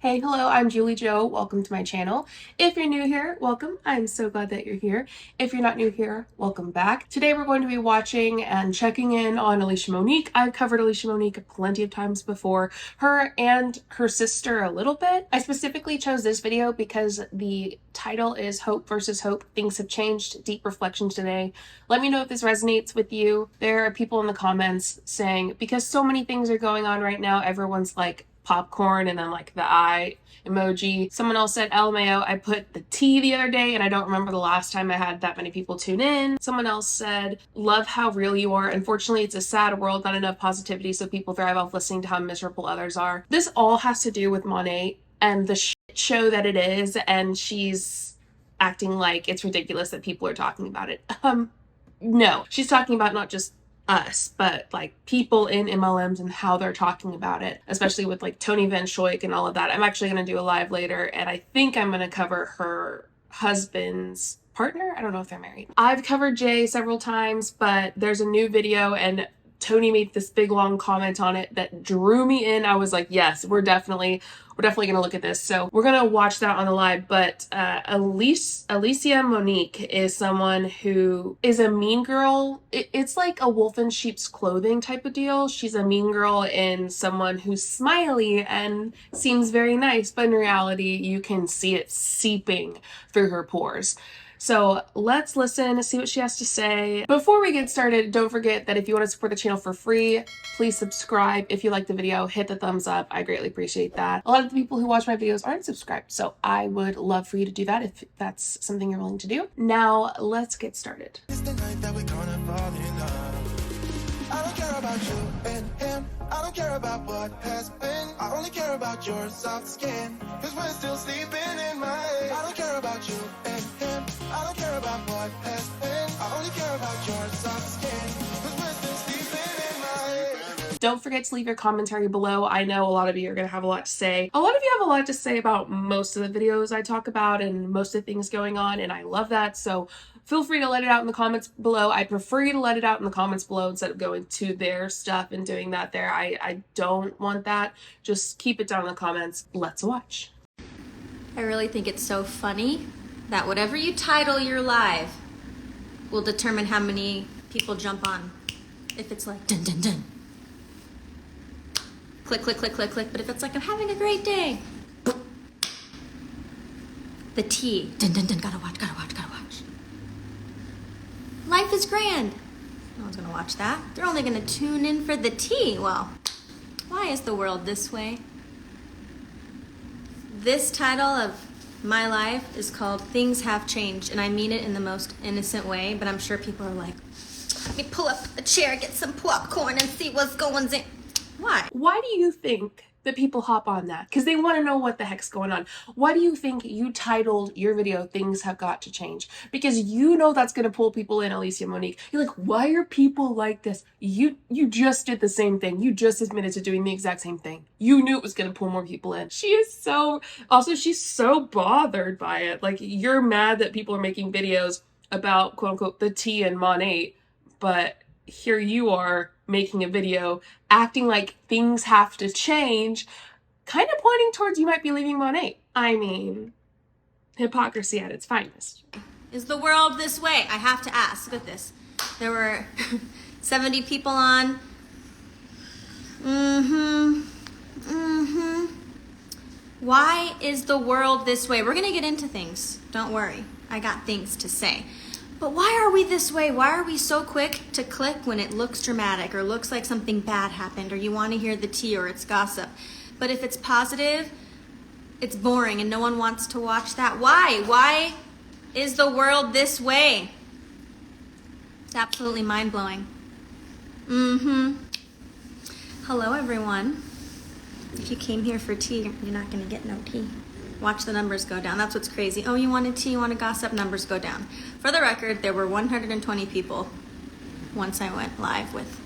Hey, hello, I'm JulieJo. Welcome to my channel. If you're new here, welcome. I'm so glad that you're here. If you're not new here, welcome back. Today we're going to be watching and checking in on Alicia Monique. I've covered Alicia Monique plenty of times before, her and her sister a little bit. I specifically chose this video because the title is Hope versus Hope. Things have changed. Deep reflection today. Let me know if this resonates with you. There are people in the comments saying, because so many things are going on right now, everyone's like, popcorn and then like the eye emoji. Someone else said LMAO. I put the T the other day and I don't remember the last time I had that many people tune in. Someone else said love how real you are. Unfortunately, it's a sad world, not enough positivity, so people thrive off listening to how miserable others are. This all has to do with Monat and the shit show that it is, and she's acting like it's ridiculous that people are talking about it. No, she's talking about not just us, but like people in MLMs and how they're talking about it, especially with like Tony Van Schoik and all of that. I'm actually going to do a live later, and I think I'm going to cover her husband's partner. I don't know if they're married. I've covered Jay several times, but there's a new video and Tony made this big long comment on it that drew me in. I was like, yes, we're definitely gonna look at this. So we're gonna watch that on the live. But Alicia Monique is someone who is a mean girl. It's like a wolf in sheep's clothing type of deal. She's a mean girl in someone who's smiley and seems very nice, but in reality, you can see it seeping through her pores. So let's listen, see what she has to say. Before we get started, don't forget that if you want to support the channel for free, please subscribe. If you like the video, hit the thumbs up. I greatly appreciate that. A lot of the people who watch my videos aren't subscribed, so I would love for you to do that if that's something you're willing to do. Now, let's get started. It's the night that we're gonna fall in love. I don't care about you and him. I don't care about what has been. I only care about your soft skin, cause we're still sleeping in my head. I don't care about you and him. I don't care about what has been. I only care about your soft skin, cause we're still sleeping in my head. Don't forget to leave your commentary below. I know a lot of you are going to have a lot to say. A lot of you have a lot to say about most of the videos I talk about and most of the things going on, and I love that. So feel free to let it out in the comments below. I prefer you to let it out in the comments below instead of going to their stuff and doing that there. I don't want that. Just keep it down in the comments. Let's watch. I really think it's so funny that whatever you title your live will determine how many people jump on. If it's like dun dun dun, click click click click click, but if it's like I'm having a great day, the T, dun dun dun, gotta watch, gotta watch, gotta watch. Life is grand. No one's gonna watch that. They're only gonna tune in for the T. Well, why is the world this way? This title of my life is called Things Have Changed, and I mean it in the most innocent way, but I'm sure people are like, let me pull up a chair, get some popcorn, and see what's going on. Why? Why do you think that people hop on that? Because they want to know what the heck's going on. Why do you think you titled your video Things Have Got to Change? Because you know that's going to pull people in, Alicia Monique. You're like, why are people like this? You just did the same thing. You just admitted to doing the exact same thing. You knew it was going to pull more people in. She's so bothered by it. Like, you're mad that people are making videos about quote unquote the T and Monat, but here you are making a video acting like things have to change, kind of pointing towards you might be leaving Monat. I mean, hypocrisy at its finest. Is the world this way? I have to ask. Look at this. There were 70 people on. Why is the world this way? We're gonna get into things. Don't worry. I got things to say. But why are we this way? Why are we so quick to click when it looks dramatic or looks like something bad happened or you want to hear the tea or it's gossip? But if it's positive, it's boring and no one wants to watch that. Why? Why is the world this way? It's absolutely mind-blowing. Hello, everyone. If you came here for tea, you're not going to get no tea. Watch the numbers go down. That's what's crazy. Oh, you wanted tea, you want to gossip, numbers go down. For the record, there were 120 people once I went live with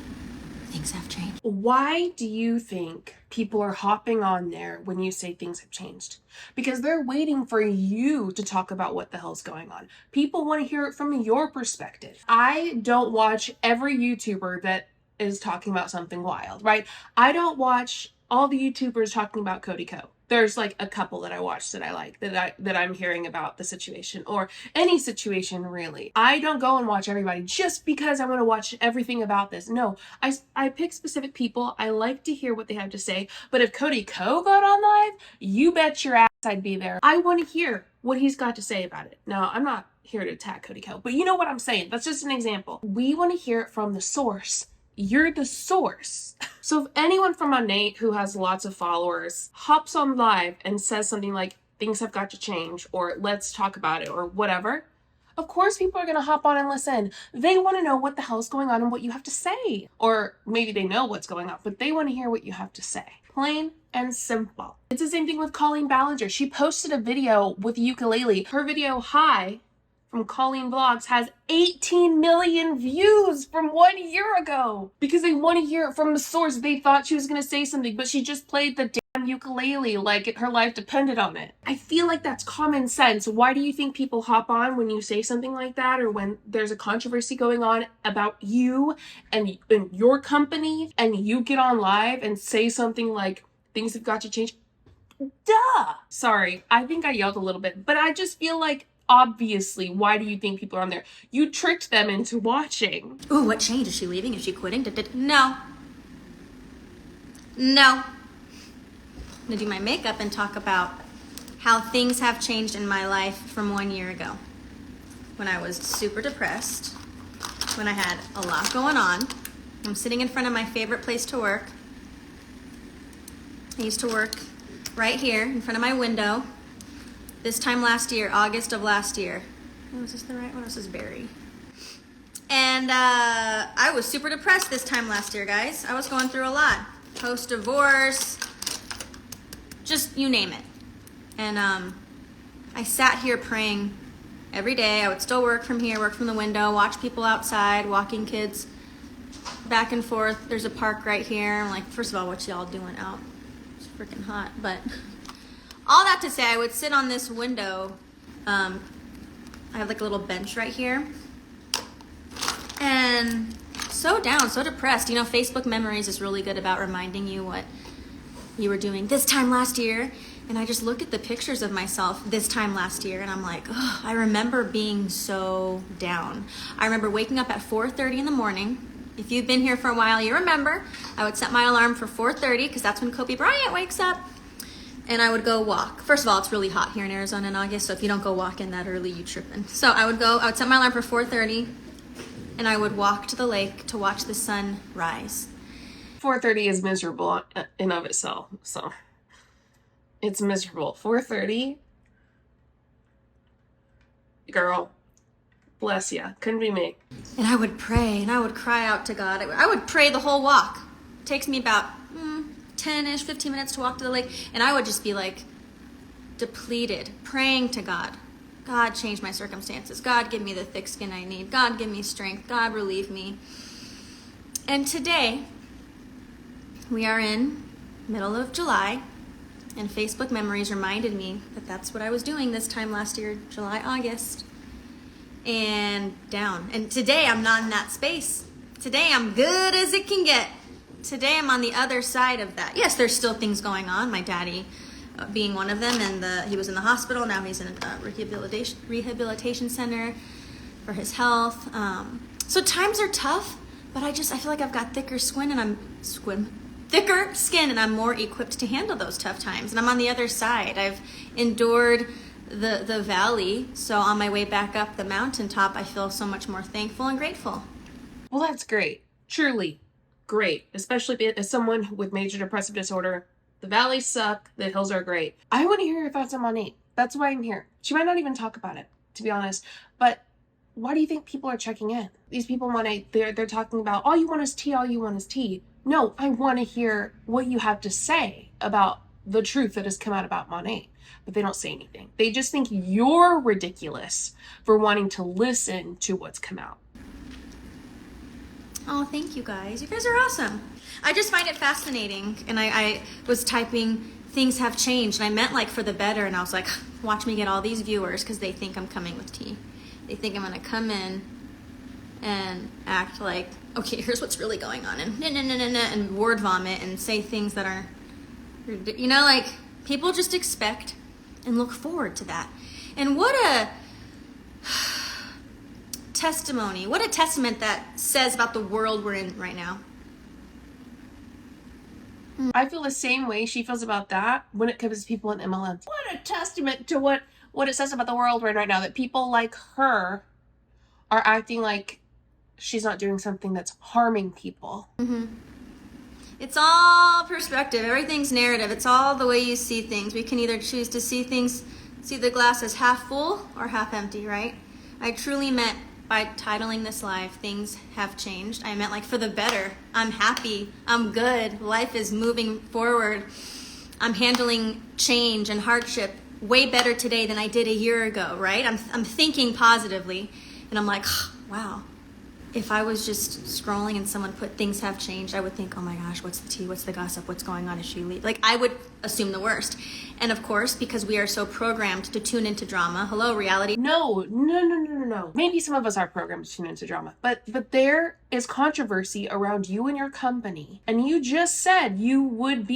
Things Have Changed. Why do you think people are hopping on there when you say things have changed? Because they're waiting for you to talk about what the hell's going on. People want to hear it from your perspective. I don't watch every YouTuber that is talking about something wild, right? I don't watch all the YouTubers talking about Cody Co. there's like a couple that I watched that I like, that I'm hearing about the situation, or any situation really. I don't go and watch everybody just because I want to watch everything about this. No, I pick specific people. I like to hear what they have to say. But if Cody Ko got on live, you bet your ass I'd be there. I want to hear what he's got to say about it. Now, I'm not here to attack Cody Ko, but you know what I'm saying. That's just an example. We want to hear it from the source. You're the source. So if anyone from Monat who has lots of followers hops on live and says something like, things have got to change, or let's talk about it, or whatever, of course people are going to hop on and listen. They want to know what the hell's going on and what you have to say. Or maybe they know what's going on, but they want to hear what you have to say. Plain and simple. It's the same thing with Colleen Ballinger. She posted a video with ukulele. Her video, Hi, from Colleen Vlogs, has 18 million views from 1 year ago because they want to hear it from the source. They thought she was going to say something, but she just played the damn ukulele like her life depended on it. I feel like that's common sense. Why do you think people hop on when you say something like that, or when there's a controversy going on about you and your company, and you get on live and say something like, things have got to change? Duh! Sorry, I think I yelled a little bit, but I just feel like, obviously, why do you think people are on there? You tricked them into watching. Ooh, what changed? Is she leaving? Is she quitting? No. No. I'm gonna do my makeup and talk about how things have changed in my life from 1 year ago. When I was super depressed, when I had a lot going on. I'm sitting in front of my favorite place to work. I used to work right here in front of my window. This time last year, August of last year. Oh, is this the right one? This is Barry. And I was super depressed this time last year, guys. I was going through a lot. Post-divorce, just you name it. And I sat here praying every day. I would still work from here, work from the window, watch people outside, walking kids back and forth. There's a park right here. I'm like, first of all, what y'all doing out? It's freaking hot, but... all that to say, I would sit on this window. I have like a little bench right here. And so down, so depressed. You know, Facebook Memories is really good about reminding you what you were doing this time last year. And I just look at the pictures of myself this time last year and I'm like, oh, I remember being so down. I remember waking up at 4:30 in the morning. If you've been here for a while, you remember. I would set my alarm for 4:30 because that's when Kobe Bryant wakes up. And I would go walk. First of all, it's really hot here in Arizona in August, so if you don't go walking that early, you tripping. So I would set my alarm for 4:30, and I would walk to the lake to watch the sun rise. 4:30 is miserable in of itself, so it's miserable. 4:30, girl, bless ya. Couldn't be me. And I would pray, and I would cry out to God. I would pray the whole walk. It takes me about 10-ish, 15 minutes to walk to the lake, and I would just be like depleted, praying to God. God, change my circumstances. God, give me the thick skin I need. God, give me strength. God, relieve me. And today, we are in middle of July, and Facebook Memories reminded me that that's what I was doing this time last year, July, August, and down. And today, I'm not in that space. Today, I'm good as it can get. Today I'm on the other side of that. Yes, there's still things going on. My daddy being one of them, and he was in the hospital. Now he's in a rehabilitation center for his health. So times are tough, but I feel like I've got thicker skin, and I'm more equipped to handle those tough times. And I'm on the other side. I've endured the valley, so on my way back up the mountaintop, I feel so much more thankful and grateful. Well, that's great. Truly. Great, especially as someone with major depressive disorder. The valleys suck, the hills are great. I want to hear your thoughts on Monat. That's why I'm here. She might not even talk about it, to be honest, but why do you think people are checking in? These people want to, they're talking about, all you want is tea, all you want is tea. No, I want to hear what you have to say about the truth that has come out about Monat, but they don't say anything. They just think you're ridiculous for wanting to listen to what's come out. Oh, thank you guys. You guys are awesome. I just find it fascinating. And I was typing, things have changed. And I meant like for the better. And I was like, watch me get all these viewers because they think I'm coming with tea. They think I'm going to come in and act like, okay, here's what's really going on. And word vomit and say things that are, you know, like, People just expect and look forward to that. And what a testimony, what a testament that says about the world we're in right now. I feel the same way she feels about that when it comes to people in MLMs. What a testament to what it says about the world right now, that people like her are acting like she's not doing something that's harming people. It's all perspective. Everything's narrative. It's all the way you see things. We can either choose to see the glass as half full or half empty, right? I truly meant by titling this live, things have changed. I meant like for the better. I'm happy. I'm good. Life is moving forward. I'm handling change and hardship way better today than I did a year ago, right? I'm thinking positively, and I'm like, wow. If I was just scrolling and someone put things have changed, I would think, oh my gosh, what's the tea? What's the gossip? What's going on? Is she leave? Like, I would assume the worst. And of course, because we are so programmed to tune into drama, hello, reality. No. Maybe some of us are programmed to tune into drama, but there is controversy around you and your company. And you just said you would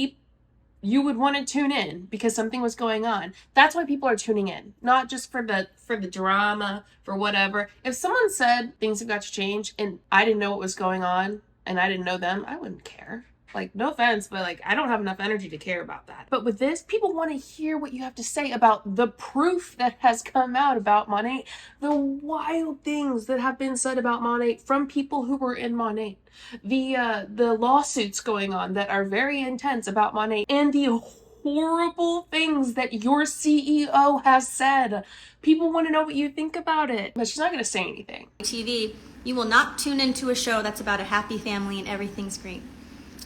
want to tune in because something was going on. That's why people are tuning in, not just for the drama, for whatever. If someone said things have got to change and I didn't know what was going on and I didn't know them, I wouldn't care. Like, no offense, but like, I don't have enough energy to care about that. But with this, people want to hear what you have to say about the proof that has come out about Monat, the wild things that have been said about Monat from people who were in Monat, the lawsuits going on that are very intense about Monat, and the horrible things that your CEO has said. People want to know what you think about it, but she's not going to say anything. TV, you will not tune into a show that's about a happy family and everything's great.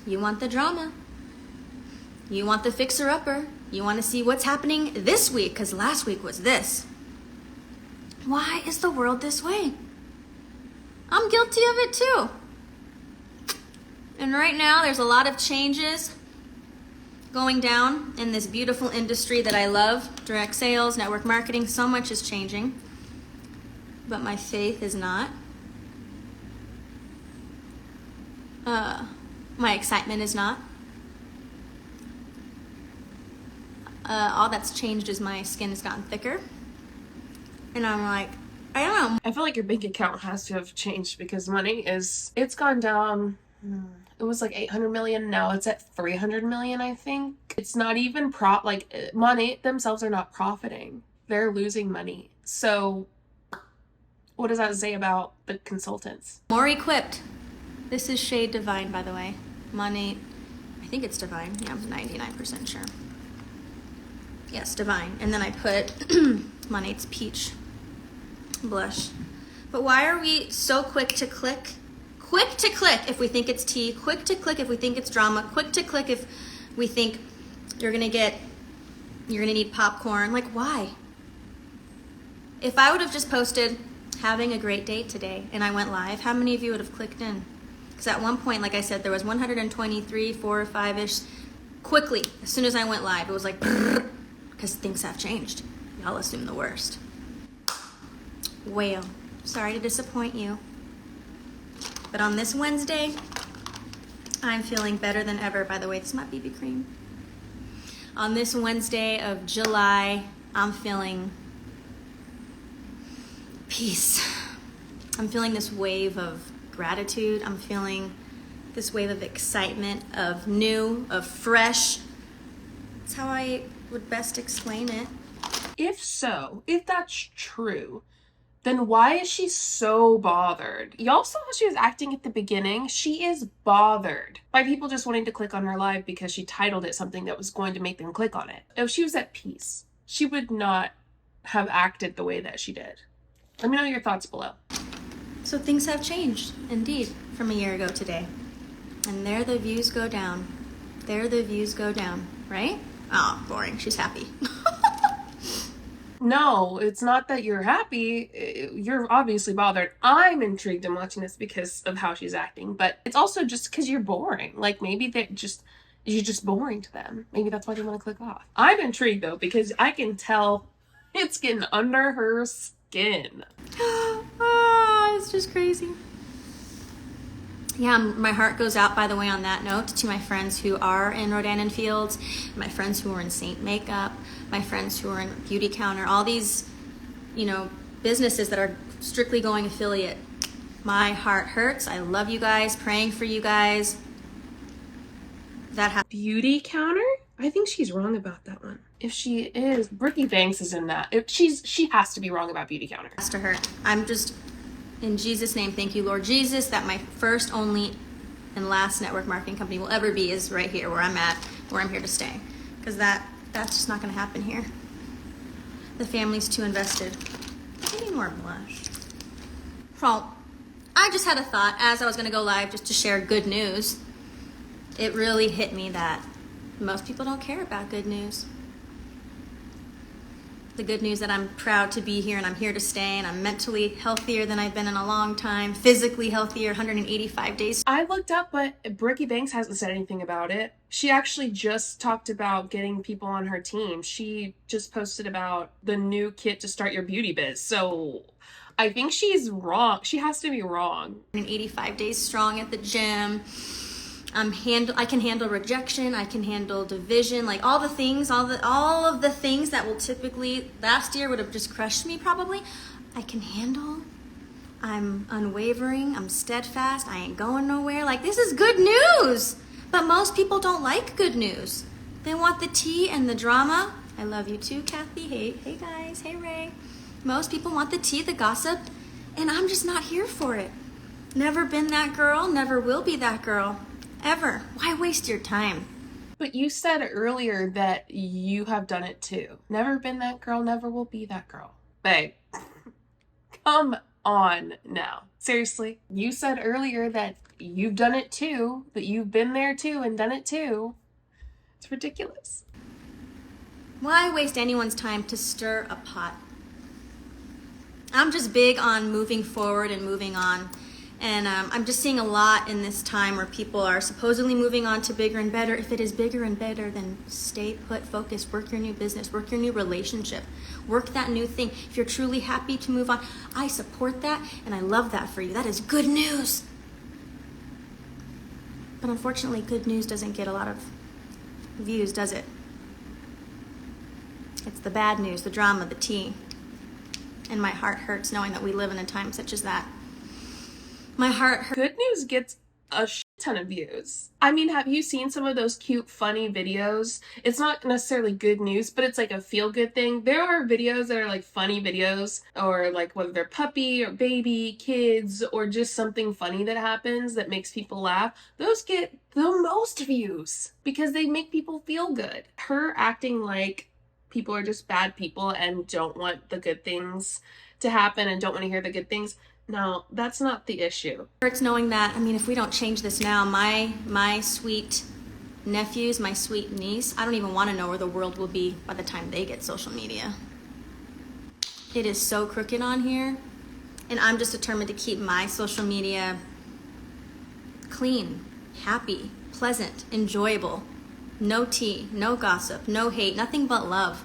You want the drama. You want the fixer-upper. You want to see what's happening this week, because last week was this. Why is the world this way? I'm guilty of it too. And right now, there's a lot of changes going down in this beautiful industry that I love. Direct sales, network marketing, so much is changing. But my faith is not. My excitement is not. All that's changed is my skin has gotten thicker. And I'm like, I don't know. I feel like your bank account has to have changed because money it's gone down. It was like 800 million. Now it's at 300 million, I think. It's not even Monat themselves are not profiting. They're losing money. So what does that say about the consultants? More equipped. This is shade divine, by the way. Monat, I think it's divine. Yeah, I'm 99% sure. Yes, divine. And then I put Monat's peach blush. But why are we so quick to click? Quick to click if we think it's tea. Quick to click if we think it's drama. Quick to click if we think you're gonna need popcorn. Like, why? If I would have just posted having a great day today and I went live, how many of you would have clicked in? Because at one point, like I said, there was 123, 4 or 5-ish. Quickly, as soon as I went live, it was like, because things have changed. Y'all assume the worst. Well, sorry to disappoint you. But on this Wednesday, I'm feeling better than ever. By the way, this is my BB cream. On this Wednesday of July, I'm feeling peace. I'm feeling this wave of gratitude. I'm feeling this wave of excitement, of new, of fresh. That's how I would best explain it. If that's true, then why is she so bothered? Y'all saw how she was acting at the beginning. She is bothered by people just wanting to click on her live because she titled it something that was going to make them click on it. If she was at peace, she would not have acted the way that she did. Let me know your thoughts below. So things have changed, indeed, from a year ago today. And there the views go down. There the views go down, right? Oh, boring. She's happy. No, it's not that you're happy. You're obviously bothered. I'm intrigued in watching this because of how she's acting, but it's also just because you're boring. Like, maybe you're just boring to them. Maybe that's why they want to click off. I'm intrigued though, because I can tell it's getting under her skin. Oh, it's just crazy. yeah, my heart goes out, by the way, on that note, to my friends who are in Rodan and Fields, my friends who are in Saint Makeup, my friends who are in Beauty Counter, all these, businesses that are strictly going affiliate. My heart hurts. I love you guys, praying for you guys. Beauty Counter? I think she's wrong about that one. If she is, Bricky Banks is in that. If she has to be wrong about Beauty Counter. Has to hurt. I'm just, in Jesus' name, thank you, Lord Jesus, that my first, only, and last network marketing company will ever be is right here where I'm at, where I'm here to stay. Because that's just not going to happen here. The family's too invested. I need more blush. Well, I just had a thought as I was going to go live just to share good news. It really hit me that most people don't care about good news. The good news that I'm proud to be here and I'm here to stay and I'm mentally healthier than I've been in a long time, physically healthier, 185 days. I looked up, but Bricky Banks hasn't said anything about it. She actually just talked about getting people on her team. She just posted about the new kit to start your beauty biz. So I think she's wrong. She has to be wrong. 185 days strong at the gym. I can handle rejection. I can handle division, like all the things, all of the things that will typically last year would have just crushed me probably. I can handle. I'm unwavering. I'm steadfast. I ain't going nowhere. Like, this is good news. But most people don't like good news. They want the tea and the drama. I love you too, Kathy. Hey guys. Hey Ray. Most people want the tea, the gossip, and I'm just not here for it. Never been that girl. Never will be that girl. Ever. Why waste your time? But you said earlier that you have done it too. Never been that girl, never will be that girl. Babe, come on now. Seriously, you said earlier that you've done it too, that you've been there too and done it too. It's ridiculous. Why waste anyone's time to stir a pot? I'm just big on moving forward and moving on. And I'm just seeing a lot in this time where people are supposedly moving on to bigger and better. If it is bigger and better, then stay put, focus, work your new business, work your new relationship, work that new thing. If you're truly happy to move on, I support that and I love that for you. That is good news. But unfortunately, good news doesn't get a lot of views, does it? It's the bad news, the drama, the tea. And my heart hurts knowing that we live in a time such as that. My heart hurts. Good news gets a ton of views. I mean, have you seen some of those cute, funny videos? It's not necessarily good news, but it's like a feel-good thing. There are videos that are like funny videos, or like whether they're puppy or baby, kids, or just something funny that happens that makes people laugh. Those get the most views because they make people feel good. Her acting like people are just bad people and don't want the good things to happen and don't want to hear the good things. No, that's not the issue. Hurts knowing that, I mean, if we don't change this now, my sweet nephews, my sweet niece, I don't even want to know where the world will be by the time they get social media. It is so crooked on here, and I'm just determined to keep my social media clean, happy, pleasant, enjoyable. No tea, no gossip, no hate, nothing but love.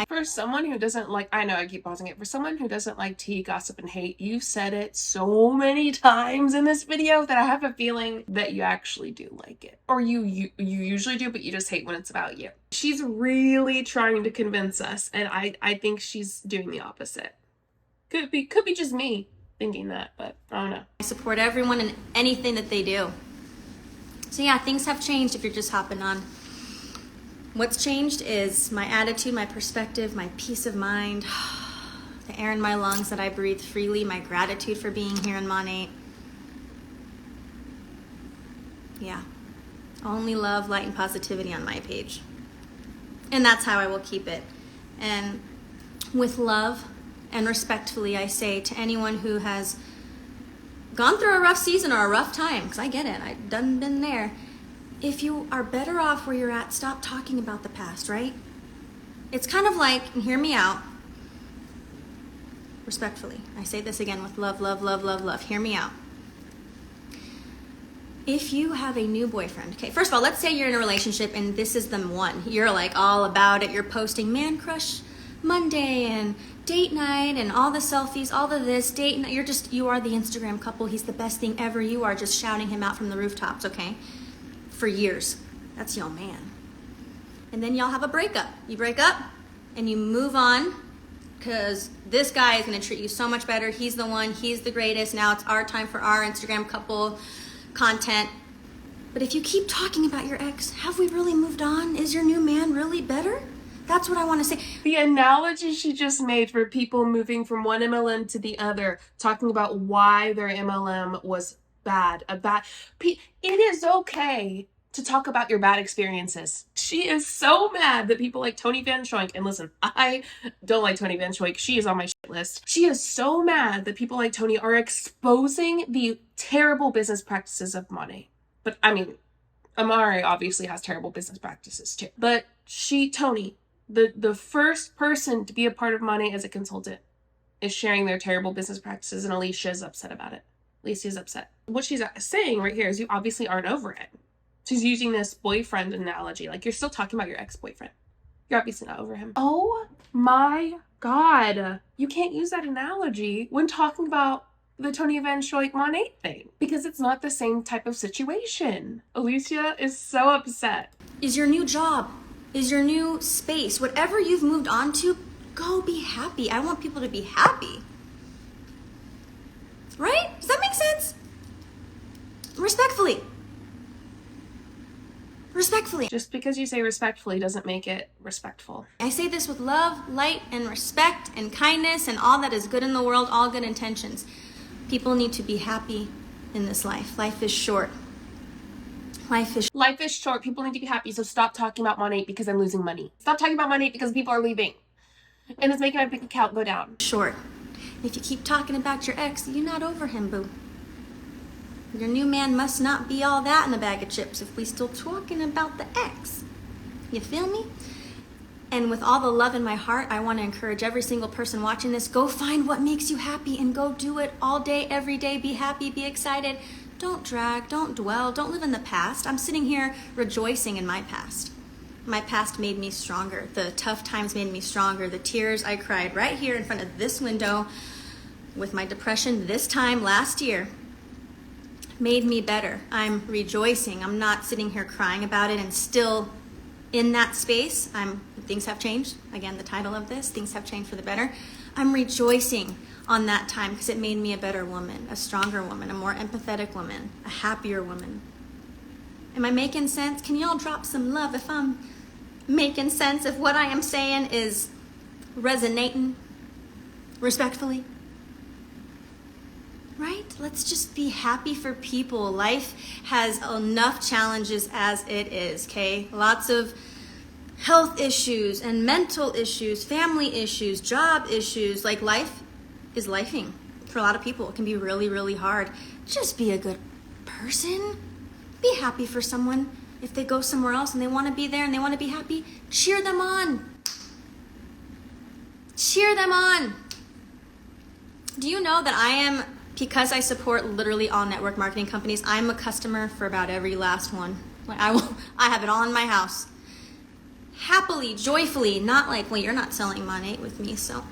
For someone who doesn't like, I know I keep pausing it, for someone who doesn't like tea, gossip, and hate, you've said it so many times in this video that I have a feeling that you actually do like it. Or you usually do, but you just hate when it's about you. She's really trying to convince us, and I think she's doing the opposite. Could be just me thinking that, but I don't know. I support everyone and anything that they do. So yeah, things have changed if you're just hopping on. What's changed is my attitude, my perspective, my peace of mind, the air in my lungs that I breathe freely, my gratitude for being here in Monat. Yeah, only love, light, and positivity on my page. And that's how I will keep it. And with love and respectfully, I say to anyone who has gone through a rough season or a rough time, because I get it, I've done been there. If you are better off where you're at, stop talking about the past, right? It's kind of like, and hear me out, respectfully. I say this again with love, love, love, love, love. Hear me out. If you have a new boyfriend, okay, first of all, let's say you're in a relationship and this is the one. You're like all about it. You're posting man crush Monday and date night and all the selfies, all of this date night. You are the Instagram couple. He's the best thing ever. You are just shouting him out from the rooftops, okay? For years. That's your man. And then y'all have a breakup. You break up and you move on because this guy is going to treat you so much better. He's the one. He's the greatest. Now it's our time for our Instagram couple content. But if you keep talking about your ex, have we really moved on? Is your new man really better? That's what I want to say. The analogy she just made for people moving from one MLM to the other, talking about why their MLM was bad, it is okay to talk about your bad experiences. She is so mad that people like Tony Van Schoink, and listen, I don't like Tony Van Schoink. She is on my shit list. She is so mad that people like Tony are exposing the terrible business practices of money. But I mean, Amari obviously has terrible business practices too. But Tony, the first person to be a part of Monat as a consultant is sharing their terrible business practices, and Alicia is upset about it. Alicia's upset. What she's saying right here is you obviously aren't over it. She's using this boyfriend analogy. Like, you're still talking about your ex-boyfriend. You're obviously not over him. Oh my God. You can't use that analogy when talking about the Tony Van Schoink Monat thing because it's not the same type of situation. Alicia is so upset. Is your new job, is your new space, whatever you've moved on to, go be happy. I want people to be happy. Right? Does that make sense? Respectfully. Respectfully. Just because you say respectfully doesn't make it respectful. I say this with love, light, and respect, and kindness, and all that is good in the world, all good intentions. People need to be happy in this life. Life is short. Life is short. People need to be happy, so stop talking about Monat because I'm losing money. Stop talking about Monat because people are leaving. And it's making my bank account go down. Short. If you keep talking about your ex, you're not over him, boo. Your new man must not be all that in a bag of chips if we still talking about the ex. You feel me? And with all the love in my heart, I want to encourage every single person watching this, go find what makes you happy and go do it all day, every day. Be happy, be excited. Don't drag, don't dwell, don't live in the past. I'm sitting here rejoicing in my past. My past made me stronger. The tough times made me stronger. The tears I cried right here in front of this window with my depression this time last year made me better. I'm rejoicing. I'm not sitting here crying about it and still in that space. Things have changed. Again, the title of this, things have changed for the better. I'm rejoicing on that time because it made me a better woman, a stronger woman, a more empathetic woman, a happier woman. Am I making sense? Can y'all drop some love if I'm making sense if what I am saying is resonating respectfully? Right? Let's just be happy for people. Life has enough challenges as it is, okay? Lots of health issues and mental issues, family issues, job issues. Like, life is lifing for a lot of people. It can be really, really hard. Just be a good person. Be happy for someone. If they go somewhere else and they want to be there and they want to be happy, cheer them on. Cheer them on. Do you know that because I support literally all network marketing companies, I'm a customer for about every last one. Like, I have it all in my house. Happily, joyfully, not like, well, you're not selling Monat with me, so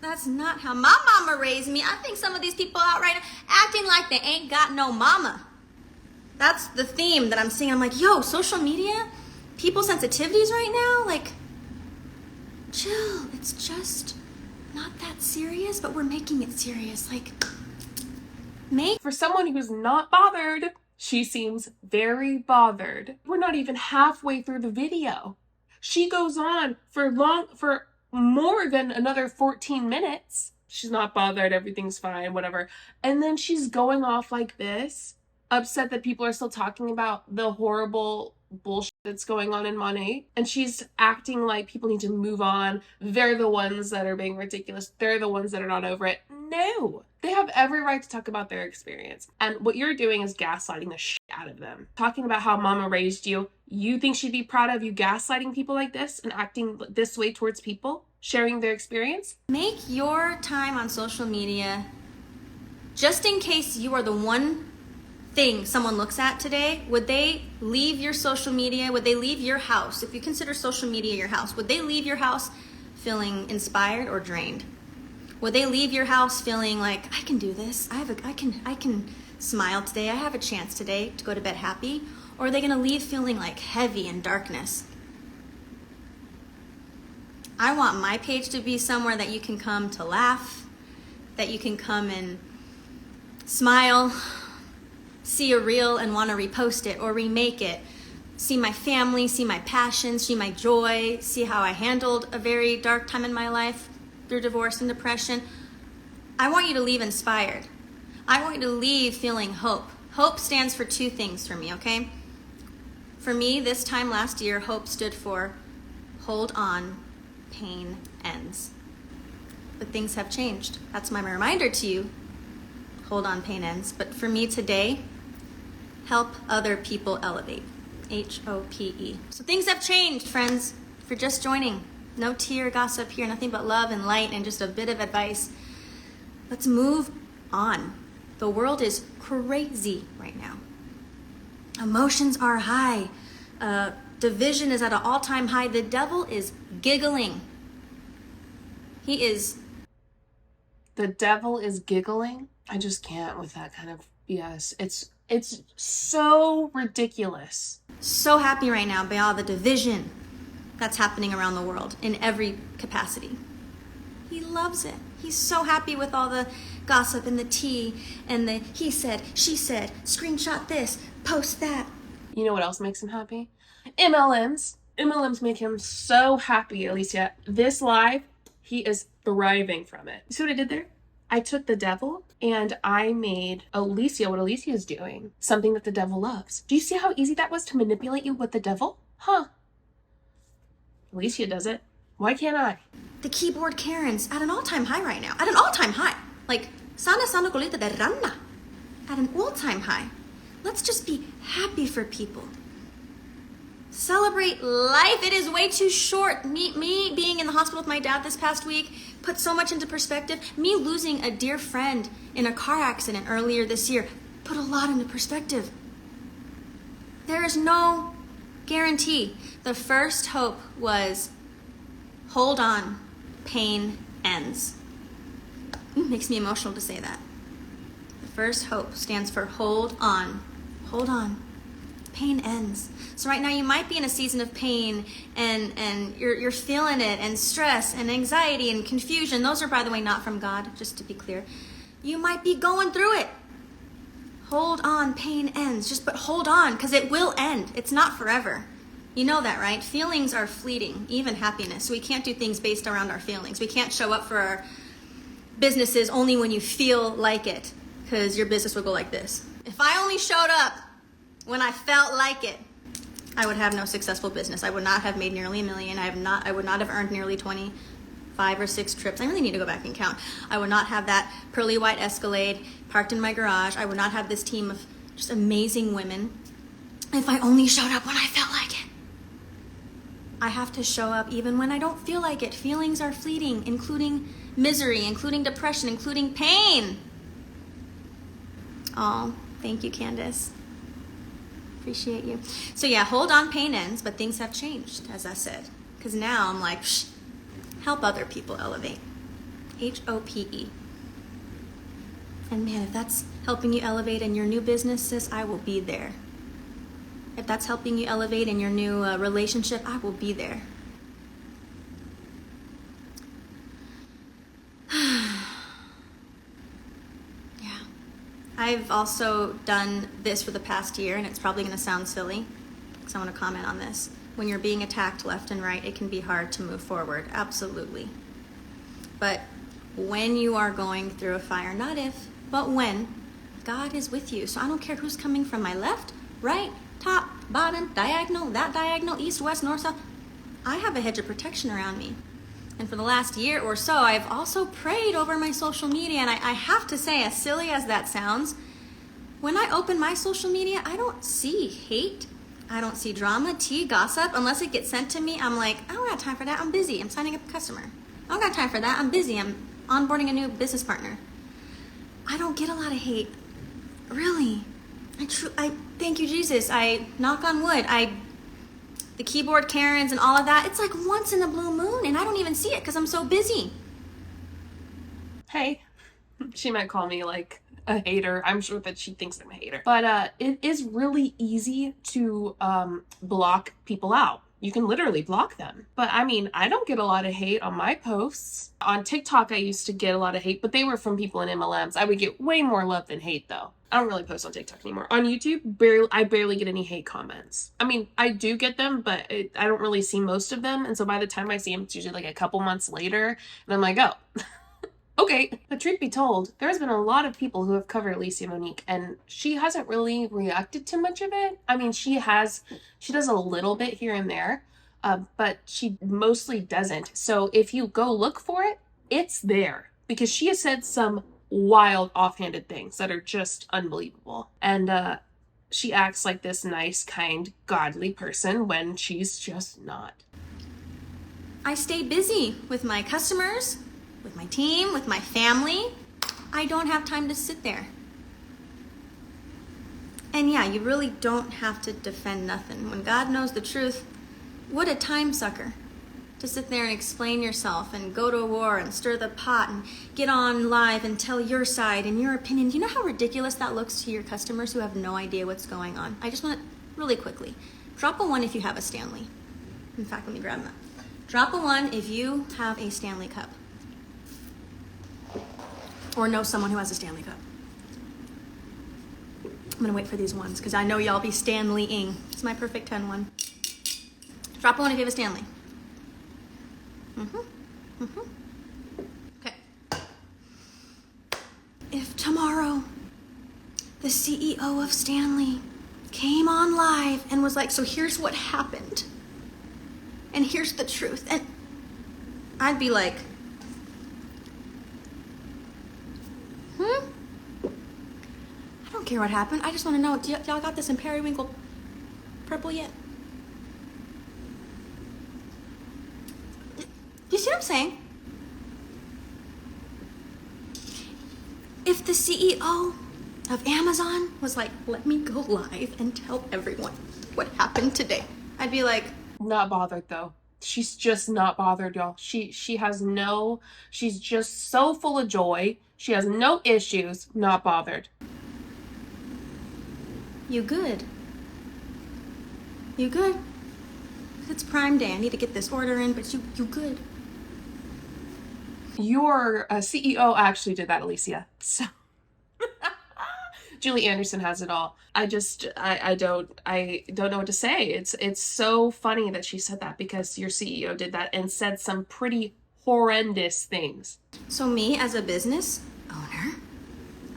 that's not how my mama raised me. I think some of these people out right now acting like they ain't got no mama. That's the theme that I'm seeing. I'm like, yo, social media, people sensitivities right now, like, chill. It's just not that serious, but we're making it serious. Like, for someone who's not bothered, she seems very bothered. We're not even halfway through the video. She goes on for more than another 14 minutes. She's not bothered, everything's fine, whatever. And then she's going off like this, upset that people are still talking about the horrible bullshit that's going on in Monat. And she's acting like people need to move on. They're the ones that are being ridiculous. They're the ones that are not over it. No, they have every right to talk about their experience. And what you're doing is gaslighting the shit out of them. Talking about how mama raised you. You think she'd be proud of you gaslighting people like this and acting this way towards people, sharing their experience? Make your time on social media, just in case you are the one thing someone looks at today. Would they leave your social media? Would they leave your house? If you consider social media your house, would they leave your house feeling inspired or drained? Will they leave your house feeling like, I can do this, I can smile today, I have a chance today to go to bed happy? Or are they going to leave feeling like heavy in darkness? I want my page to be somewhere that you can come to laugh, that you can come and smile, see a reel and want to repost it or remake it, see my family, see my passion, see my joy, see how I handled a very dark time in my life through divorce and depression. I want you to leave inspired. I want you to leave feeling hope. Hope stands for two things for me, okay? For me, this time last year, hope stood for hold on, pain ends. But things have changed. That's my reminder to you. Hold on, pain ends. But for me today, help other people elevate. HOPE. So things have changed, friends. If you're just joining, no tea or gossip here, nothing but love and light and just a bit of advice. Let's move on. The world is crazy right now. Emotions are high. Division is at an all-time high. The devil is giggling. The devil is giggling? I just can't with that kind of BS. It's so ridiculous. So happy right now by all the division that's happening around the world in every capacity. He loves it. He's so happy with all the gossip and the tea and the he said, she said, screenshot this, post that. You know what else makes him happy? MLMs. MLMs make him so happy, Alicia. This live, he is thriving from it. You see what I did there? I took the devil and I made Alicia, what Alicia is doing, something that the devil loves. Do you see how easy that was to manipulate you with the devil? Huh. Alicia does it. Why can't I? The keyboard Karen's at an all-time high right now. At an all-time high. Like, sana kolita de ranna. At an all-time high. Let's just be happy for people. Celebrate life. It is way too short. Me being in the hospital with my dad this past week put so much into perspective. Me losing a dear friend in a car accident earlier this year put a lot into perspective. There is no guarantee. The first hope was hold on, pain ends. It makes me emotional to say that. The first hope stands for hold on, pain ends. So right now you might be in a season of pain and you're feeling it, and stress and anxiety and confusion. Those are, by the way, not from God, just to be clear. You might be going through it. Hold on, pain ends. But hold on, because it will end. It's not forever. You know that, right? Feelings are fleeting, even happiness. So we can't do things based around our feelings. We can't show up for our businesses only when you feel like it, because your business will go like this. If I only showed up when I felt like it, I would have no successful business. I would not have made nearly $1 million. I would not have earned nearly 25 or 6 trips. I really need to go back and count. I would not have that pearly white Escalade parked in my garage. I would not have this team of just amazing women if I only showed up when I felt like it. I have to show up even when I don't feel like it. Feelings are fleeting, including misery, including depression, including pain. Oh, thank you, Candace. Appreciate you. So yeah, hold on, pain ends, but things have changed, as I said. Because now I'm like, help other people elevate. HOPE. And man, if that's helping you elevate in your new business, sis, I will be there. If that's helping you elevate in your new relationship, I will be there. I've also done this for the past year, and it's probably going to sound silly, because I want to comment on this. When you're being attacked left and right, it can be hard to move forward, absolutely. But when you are going through a fire, not if, but when, God is with you. So I don't care who's coming from my left, right, top, bottom, diagonal, that diagonal, east, west, north, south. I have a hedge of protection around me. And for the last year or so, I've also prayed over my social media. And I have to say, as silly as that sounds, when I open my social media, I don't see hate. I don't see drama, tea, gossip. Unless it gets sent to me, I'm like, I don't got time for that. I'm busy. I'm signing up a customer. I don't got time for that. I'm busy. I'm onboarding a new business partner. I don't get a lot of hate. Really. I thank you, Jesus. I knock on wood. the keyboard Karens and all of that, it's like once in a blue moon, and I don't even see it because I'm so busy. Hey, she might call me like a hater. I'm sure that she thinks I'm a hater. But it is really easy to block people out. You can literally block them. But I mean, I don't get a lot of hate on my posts. On TikTok, I used to get a lot of hate, but they were from people in MLMs. I would get way more love than hate though. I don't really post on TikTok anymore. On YouTube, I barely get any hate comments. I mean, I do get them, but I don't really see most of them. And so by the time I see them, it's usually like a couple months later. And I'm like, oh, okay. But truth be told, there's been a lot of people who have covered Alicia Monique, and she hasn't really reacted to much of it. I mean, she does a little bit here and there, but she mostly doesn't. So if you go look for it, it's there, because she has said some wild offhanded things that are just unbelievable. And she acts like this nice, kind, godly person when she's just not. I stay busy with my customers, with my team, with my family. I don't have time to sit there. And yeah, you really don't have to defend nothing. When God knows the truth, what a time sucker to sit there and explain yourself and go to war and stir the pot and get on live and tell your side and your opinion. Do you know how ridiculous that looks to your customers who have no idea what's going on? I just want to, really quickly, drop a 1 if you have a Stanley. In fact, let me grab that. Drop a 1 if you have a Stanley Cup. Or know someone who has a Stanley Cup. I'm gonna wait for these ones because I know y'all be Stanley-ing. It's my perfect 10 one. Drop a 1 if you have a Stanley. Okay. If tomorrow the CEO of Stanley came on live and was like, so here's what happened, and here's the truth, and I'd be like, I don't care what happened. I just want to know, y'all got this in periwinkle purple yet? You see what I'm saying? If the CEO of Amazon was like, let me go live and tell everyone what happened today, I'd be like, not bothered though. She's just not bothered, y'all. She's just so full of joy. She has no issues, not bothered. You good? You good? It's Prime Day. I need to get this order in, but you good? Your CEO actually did that, Alicia. So Julie Anderson has it all. I don't know what to say. It's so funny that she said that, because your CEO did that and said some pretty horrendous things. So me as a business owner,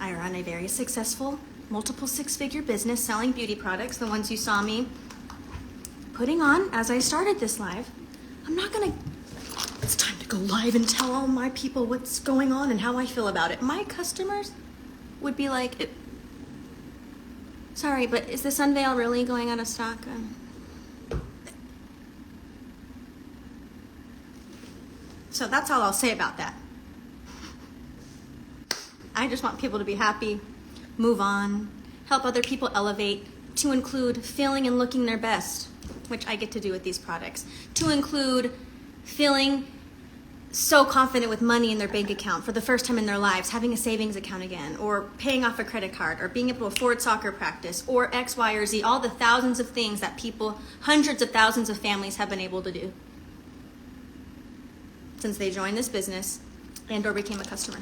I run a very successful multiple 6-figure business selling beauty products, the ones you saw me putting on as I started this live. I'm not gonna, it's time to go live and tell all my people what's going on and how I feel about it. My customers would be like, sorry, but is this Unveil really going out of stock? So that's all I'll say about that. I just want people to be happy, move on, help other people elevate, to include feeling and looking their best, which I get to do with these products, to include feeling so confident with money in their bank account for the first time in their lives, having a savings account again, or paying off a credit card, or being able to afford soccer practice, or X, Y, or Z, all the thousands of things that people, hundreds of thousands of families have been able to do since they joined this business and or became a customer.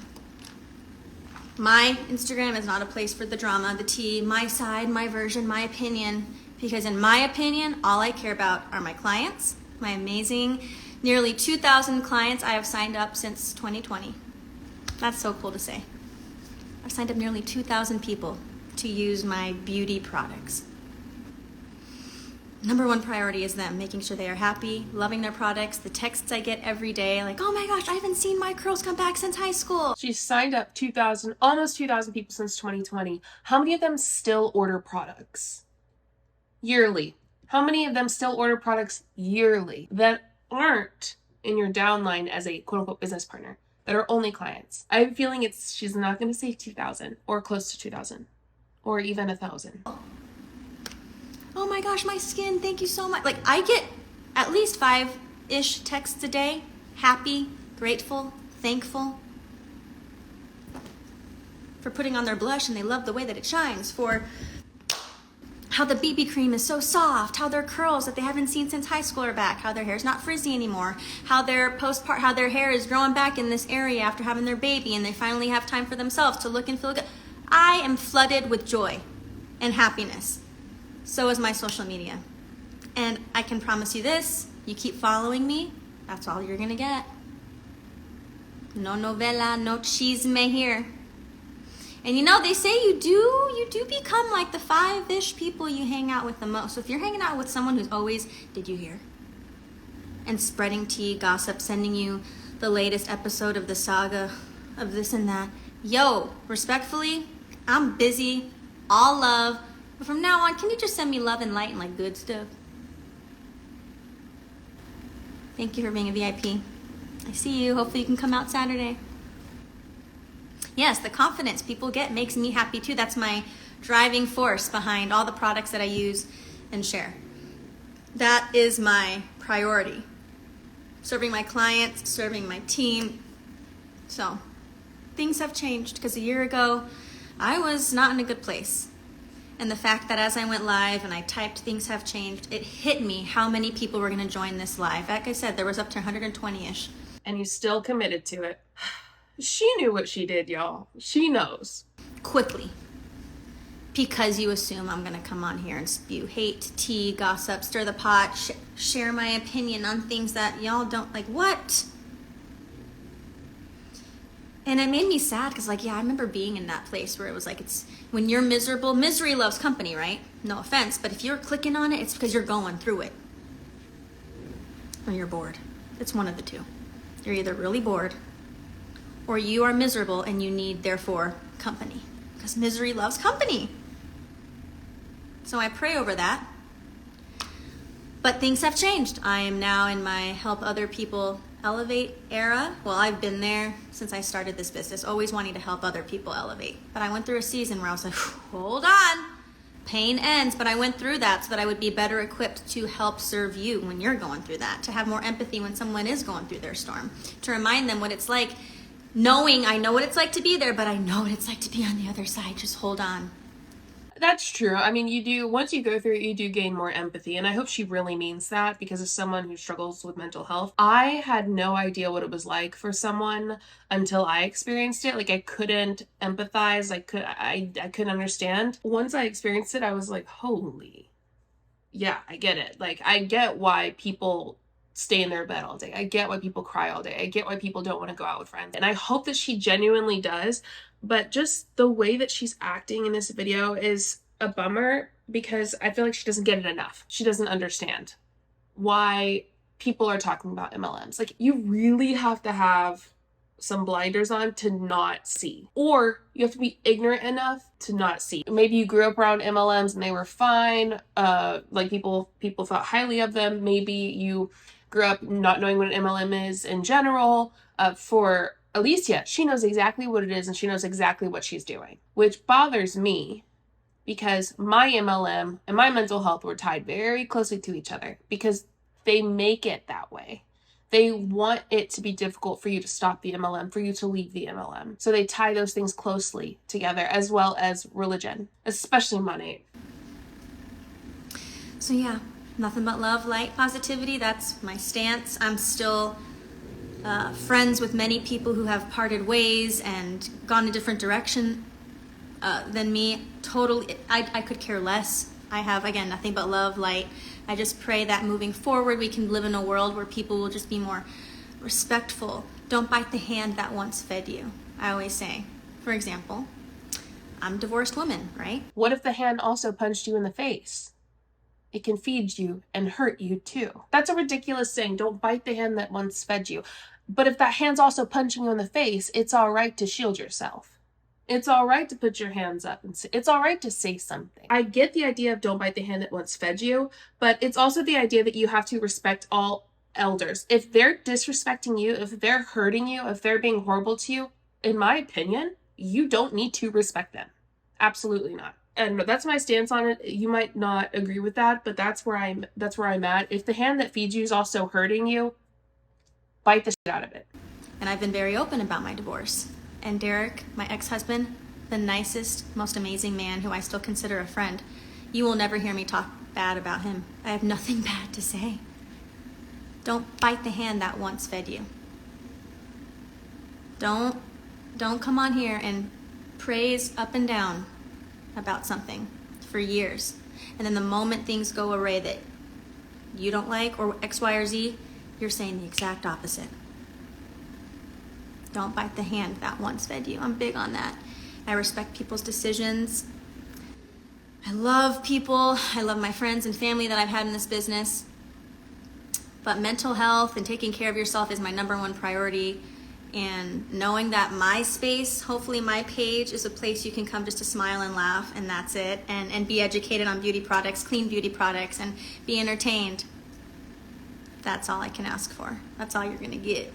My Instagram is not a place for the drama, the tea, my side, my version, my opinion, because in my opinion, all I care about are my clients, my amazing nearly 2,000 clients I have signed up since 2020. That's so cool to say. I've signed up nearly 2,000 people to use my beauty products. Number one priority is them, making sure they are happy, loving their products. The texts I get every day, like, oh my gosh, I haven't seen my curls come back since high school. She's signed up almost 2,000 people since 2020. How many of them still order products yearly? How many of them still order products yearly that aren't in your downline as a quote-unquote business partner, that are only clients? I have a feeling she's not going to say 2,000 or close to 2,000 or even 1,000. oh my gosh, my skin, thank you so much. Like, I get at least 5-ish texts a day. Happy, grateful, thankful. For putting on their blush and they love the way that it shines. For how the BB cream is so soft. How their curls that they haven't seen since high school are back. How their hair's not frizzy anymore. How their how their hair is growing back in this area after having their baby and they finally have time for themselves to look and feel good. I am flooded with joy and happiness. So is my social media. And I can promise you this, you keep following me, that's all you're gonna get. No novela, no chisme here. And you know, they say you do become like the 5-ish people you hang out with the most. So if you're hanging out with someone who's always, did you hear? And spreading tea, gossip, sending you the latest episode of the saga of this and that. Yo, respectfully, I'm busy, all love. But from now on, can you just send me love and light and like good stuff? Thank you for being a VIP. I see you. Hopefully you can come out Saturday. Yes, the confidence people get makes me happy too. That's my driving force behind all the products that I use and share. That is my priority. Serving my clients, serving my team. So, things have changed because a year ago, I was not in a good place. And the fact that as I went live and I typed things have changed, it hit me how many people were going to join this live. Like I said, there was up to 120-ish. And you still committed to it. She knew what she did, y'all. She knows. Quickly. Because you assume I'm going to come on here and spew hate, tea, gossip, stir the pot, share my opinion on things that y'all don't like. What? And it made me sad because, like, yeah, I remember being in that place where it was like, it's when you're miserable, misery loves company, right? No offense, but if you're clicking on it, it's because you're going through it. Or you're bored. It's one of the two. You're either really bored or you are miserable and you need, therefore, company. Because misery loves company. So I pray over that. But things have changed. I am now in my help other people elevate era. Well, I've been there since I started this business, always wanting to help other people elevate. But I went through a season where I was like, hold on. Pain ends, but I went through that so that I would be better equipped to help serve you when you're going through that, to have more empathy when someone is going through their storm, to remind them what it's like, knowing I know what it's like to be there, but I know what it's like to be on the other side. Just hold on. That's true. I mean, you do, once you go through it, you do gain more empathy. And I hope she really means that because as someone who struggles with mental health, I had no idea what it was like for someone until I experienced it. Like I couldn't empathize. I couldn't understand. Once I experienced it, I was like, holy, yeah, I get it. Like I get why people stay in their bed all day. I get why people cry all day. I get why people don't want to go out with friends. And I hope that she genuinely does. But just the way that she's acting in this video is a bummer because I feel like she doesn't get it enough. She doesn't understand why people are talking about MLMs. Like you really have to have some blinders on to not see, or you have to be ignorant enough to not see. Maybe you grew up around MLMs and they were fine. Like people thought highly of them. Maybe you grew up not knowing what an MLM is in general. For Alicia, she knows exactly what it is and she knows exactly what she's doing, which bothers me because my MLM and my mental health were tied very closely to each other because they make it that way. They want it to be difficult for you to stop the MLM, for you to leave the MLM. So they tie those things closely together as well as religion, especially Monat. So yeah, nothing but love, light, positivity. That's my stance. I'm still friends with many people who have parted ways and gone a different direction than me. Totally, I could care less. I have, again, nothing but love, light. I just pray that moving forward we can live in a world where people will just be more respectful. Don't bite the hand that once fed you. I always say, for example, I'm a divorced woman, right? What if the hand also punched you in the face? It can feed you and hurt you too. That's a ridiculous saying. Don't bite the hand that once fed you. But if that hand's also punching you in the face, it's all right to shield yourself. It's all right to put your hands up and it's all right to say something. I get the idea of don't bite the hand that once fed you, but it's also the idea that you have to respect all elders. If they're disrespecting you, if they're hurting you, if they're being horrible to you, in my opinion, you don't need to respect them. Absolutely not. I don't know, that's my stance on it. You might not agree with that, but that's where I'm at. If the hand that feeds you is also hurting you, bite the shit out of it. And I've been very open about my divorce. And Derek, my ex-husband, the nicest, most amazing man who I still consider a friend, you will never hear me talk bad about him. I have nothing bad to say. Don't bite the hand that once fed you. Don't come on here and praise up and down about something for years. And then the moment things go awry that you don't like, or X, Y, or Z, you're saying the exact opposite. Don't bite the hand that once fed you. I'm big on that. I respect people's decisions. I love people. I love my friends and family that I've had in this business. But mental health and taking care of yourself is my number one priority. And knowing that my space, hopefully my page, is a place you can come just to smile and laugh, and that's it. And be educated on beauty products, clean beauty products, and be entertained. That's all I can ask for. That's all you're going to get.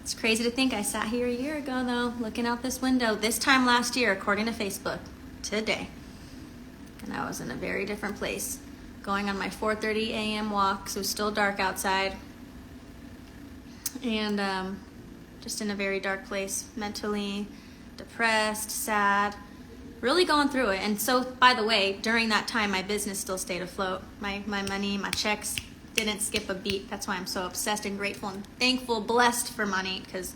It's crazy to think I sat here a year ago, though, looking out this window, this time last year, according to Facebook, today. And I was in a very different place, going on my 4:30 a.m. walk, so it was still dark outside. And just in a very dark place, mentally depressed, sad, really going through it. And so, by the way, during that time, my business still stayed afloat. My money, my checks didn't skip a beat. That's why I'm so obsessed and grateful and thankful, blessed for money, because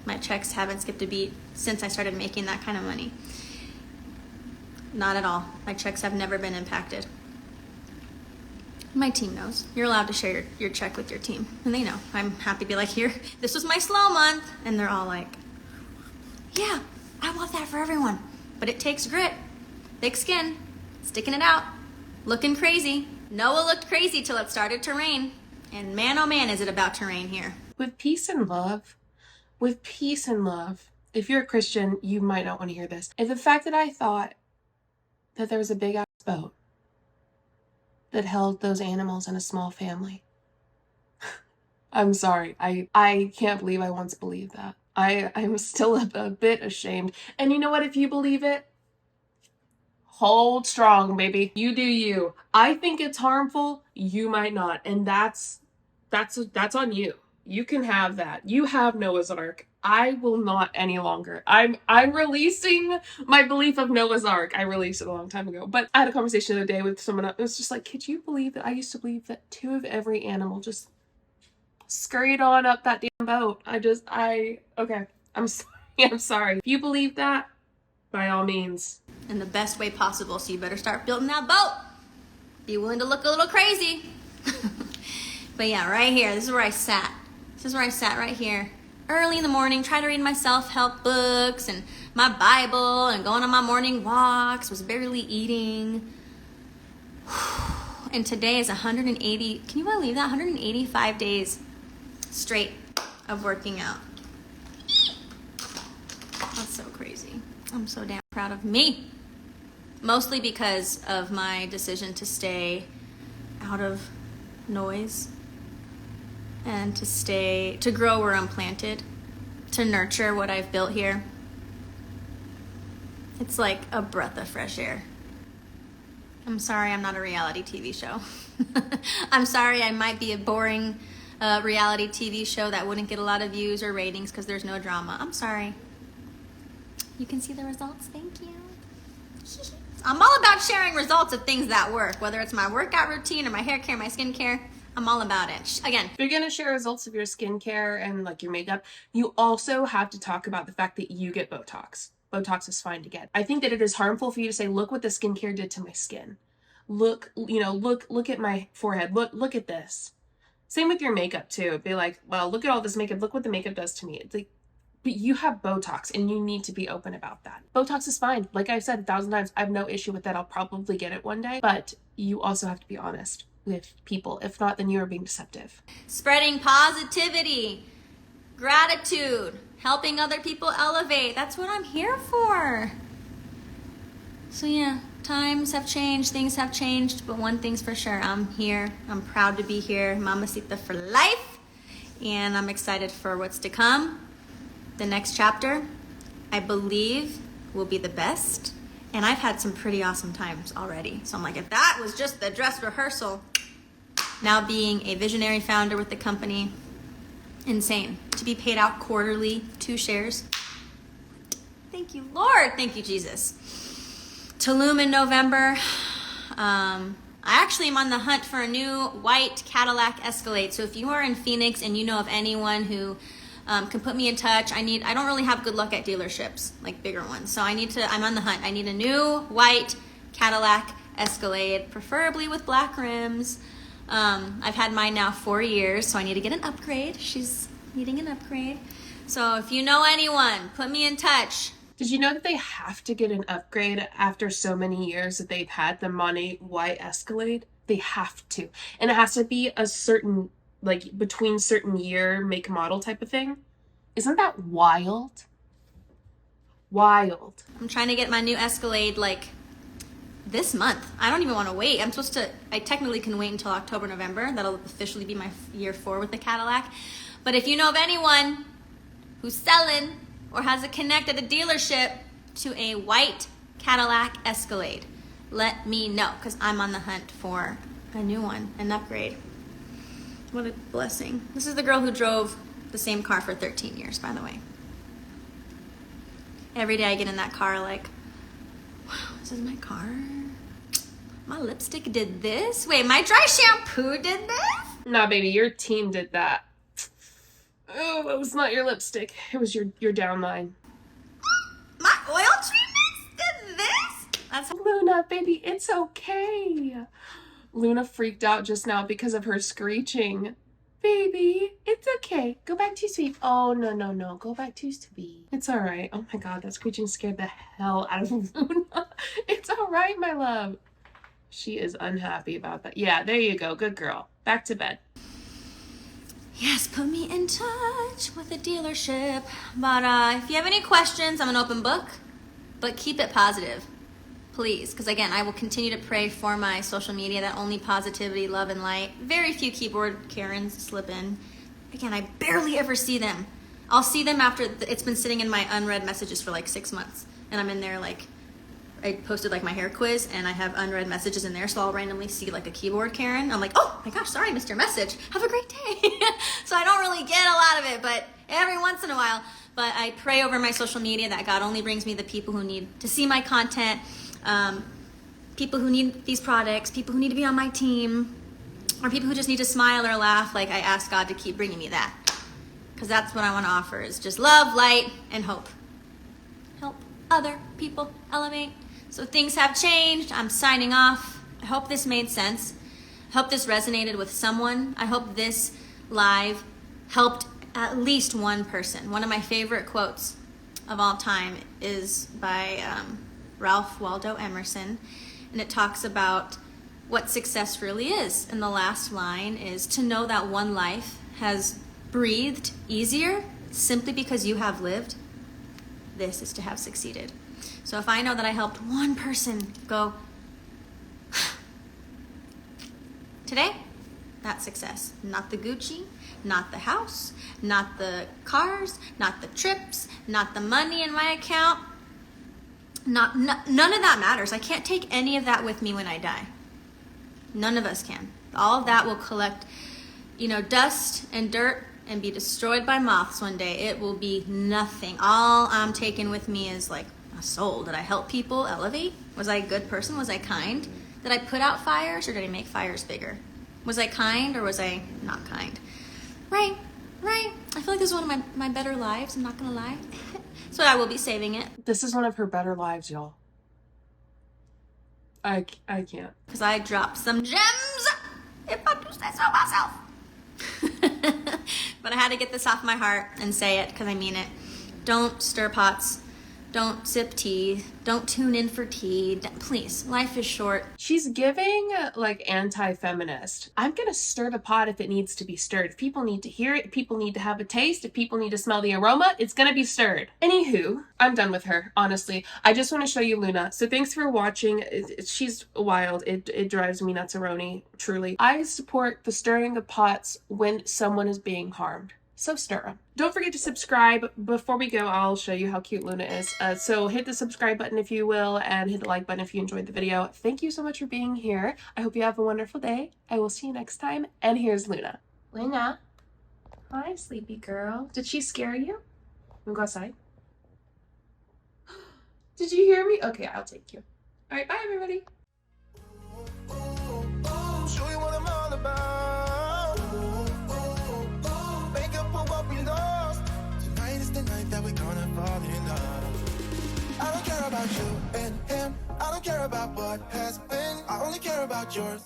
my checks haven't skipped a beat since I started making that kind of money. Not at all. My checks have never been impacted. My team knows. You're allowed to share your check with your team, and they know. I'm happy to be like, here, this was my slow month, and they're all like, yeah, I want that for everyone. But it takes grit, thick skin, sticking it out, looking crazy. Noah looked crazy till it started to rain, and man, oh man, is it about to rain here. With peace and love, if you're a Christian, you might not want to hear this. And the fact that I thought that there was a big ass boat that held those animals in a small family. I'm sorry. I can't believe I once believed that. I'm still a bit ashamed. And you know what? If you believe it, hold strong, baby. You do you. I think it's harmful. You might not. And that's on you. You can have that. You have Noah's Ark. I will not any longer. I'm releasing my belief of Noah's Ark. I released it a long time ago. But I had a conversation the other day with someone. It was just like, could you believe that I used to believe that 2 of every animal just scurried on up that damn boat? Okay. I'm sorry. I'm sorry. If you believe that, by all means. In the best way possible, so you better start building that boat. Be willing to look a little crazy. But yeah, right here, this is where I sat. Right here. Early in the morning, trying to read my self-help books and my Bible and going on my morning walks, was barely eating. And today is 180, can you believe that? 185 days straight of working out. That's so crazy. I'm so damn proud of me. Mostly because of my decision to stay out of noise and to grow where I'm planted, to nurture what I've built here. It's like a breath of fresh air. I'm sorry I'm not a reality TV show. I'm sorry I might be a boring reality TV show that wouldn't get a lot of views or ratings because there's no drama. I'm sorry. You can see the results. Thank you. I'm all about sharing results of things that work, whether it's my workout routine or my hair care, my skin care. I'm all about it. Again, if you're going to share results of your skincare and like your makeup, you also have to talk about the fact that you get Botox. Botox is fine to get. I think that it is harmful for you to say, look what the skincare did to my skin. Look at my forehead. Look at this. Same with your makeup too. Be like, well, look at all this makeup. Look what the makeup does to me. It's like, but you have Botox and you need to be open about that. Botox is fine. Like I've said 1,000 times, I have no issue with that. I'll probably get it one day, but you also have to be honest with people. If not, then you are being deceptive. Spreading positivity, gratitude, helping other people elevate. That's what I'm here for. So yeah, times have changed, things have changed, but one thing's for sure, I'm here. I'm proud to be here, Mamacita for life, and I'm excited for what's to come. The next chapter, I believe will be the best. And I've had some pretty awesome times already. So I'm like, if that was just the dress rehearsal, now being a visionary founder with the company, insane. To be paid out quarterly, 2 shares. Thank you, Lord. Thank you, Jesus. Tulum in November. I actually am on the hunt for a new white Cadillac Escalade. So if you are in Phoenix and you know of anyone who can put me in touch, I don't really have good luck at dealerships, like bigger ones. So I'm on the hunt. I need a new white Cadillac Escalade, preferably with black rims. I've had mine now 4 years, so I need to get an upgrade. She's needing an upgrade. So if you know anyone, put me in touch. Did you know that they have to get an upgrade after so many years that they've had the Monat white Escalade? They have to. And it has to be a certain, like, between certain year, make, model type of thing. Isn't that wild? Wild. I'm trying to get my new Escalade, like, this month. I don't even want to wait. I technically can wait until October, November. That'll officially be my year 4 with the Cadillac. But if you know of anyone who's selling or has a connect at a dealership to a white Cadillac Escalade, let me know, because I'm on the hunt for a new one, an upgrade. What a blessing. This is the girl who drove the same car for 13 years, by the way. Every day I get in that car like, wow, this is my car. My lipstick did this? Wait, my dry shampoo did this? Nah, baby, your team did that. Oh, it was not your lipstick. It was your downline. My oil treatments did this? That's Luna, baby, it's okay. Luna freaked out just now because of her screeching. Baby, it's okay. Go back to sleep. Oh, no. Go back to sleep. It's all right. Oh my God, that screeching scared the hell out of Luna. It's all right, my love. She is unhappy about that. Yeah, there you go. Good girl. Back to bed. Yes, put me in touch with a dealership. But if you have any questions, I'm an open book. But keep it positive, please. Because again, I will continue to pray for my social media that only positivity, love, and light. Very few keyboard Karens slip in. Again, I barely ever see them. I'll see them after it's been sitting in my unread messages for like 6 months. And I'm in there like, I posted like my hair quiz and I have unread messages in there, so I'll randomly see like a keyboard Karen. I'm like, oh my gosh, sorry, I missed your message. Have a great day. So I don't really get a lot of it, but every once in a while. But I pray over my social media that God only brings me the people who need to see my content, people who need these products, people who need to be on my team, or people who just need to smile or laugh. Like I ask God to keep bringing me that, because that's what I want to offer, is just love, light, and hope. Help other people elevate. So things have changed. I'm signing off. I hope this made sense. I hope this resonated with someone. I hope this live helped at least one person. One of my favorite quotes of all time is by Ralph Waldo Emerson, and it talks about what success really is. And the last line is to know that one life has breathed easier simply because you have lived. This is to have succeeded. So if I know that I helped one person go today, that's success. Not the Gucci, not the house, not the cars, not the trips, not the money in my account. None of that matters. I can't take any of that with me when I die. None of us can. All of that will collect, dust and dirt and be destroyed by moths one day. It will be nothing. All I'm taking with me is like a soul. Did I help people elevate? Was I a good person? Was I kind? Did I put out fires or did I make fires bigger? Was I kind or was I not kind? Right. I feel like this is one of my better lives. I'm not going to lie. So I will be saving it. This is one of her better lives, y'all. I can't. Because I dropped some gems, if I do say so myself. But I had to get this off my heart and say it because I mean it. Don't stir pots. Don't sip tea. Don't tune in for tea. Please, life is short. She's giving like anti-feminist. I'm going to stir the pot if it needs to be stirred. If people need to hear it, if people need to have a taste, if people need to smell the aroma, it's going to be stirred. Anywho, I'm done with her, honestly. I just want to show you Luna. So thanks for watching. She's wild. It drives me nuts-a-roni, truly. I support the stirring of pots when someone is being harmed. So stir. Don't forget to subscribe. Before we go, I'll show you how cute Luna is. So hit the subscribe button if you will, and hit the like button if you enjoyed the video. Thank you so much for being here. I hope you have a wonderful day. I will see you next time. And here's Luna. Luna. Hi, sleepy girl. Did she scare you? Wanna go outside? Did you hear me? Okay, I'll take you. All right, bye everybody. Show you what I'm all about. Make up for what we lost. Tonight is the night that we're gonna fall in love. I don't care about you and him. I don't care about what has been. I only care about yours.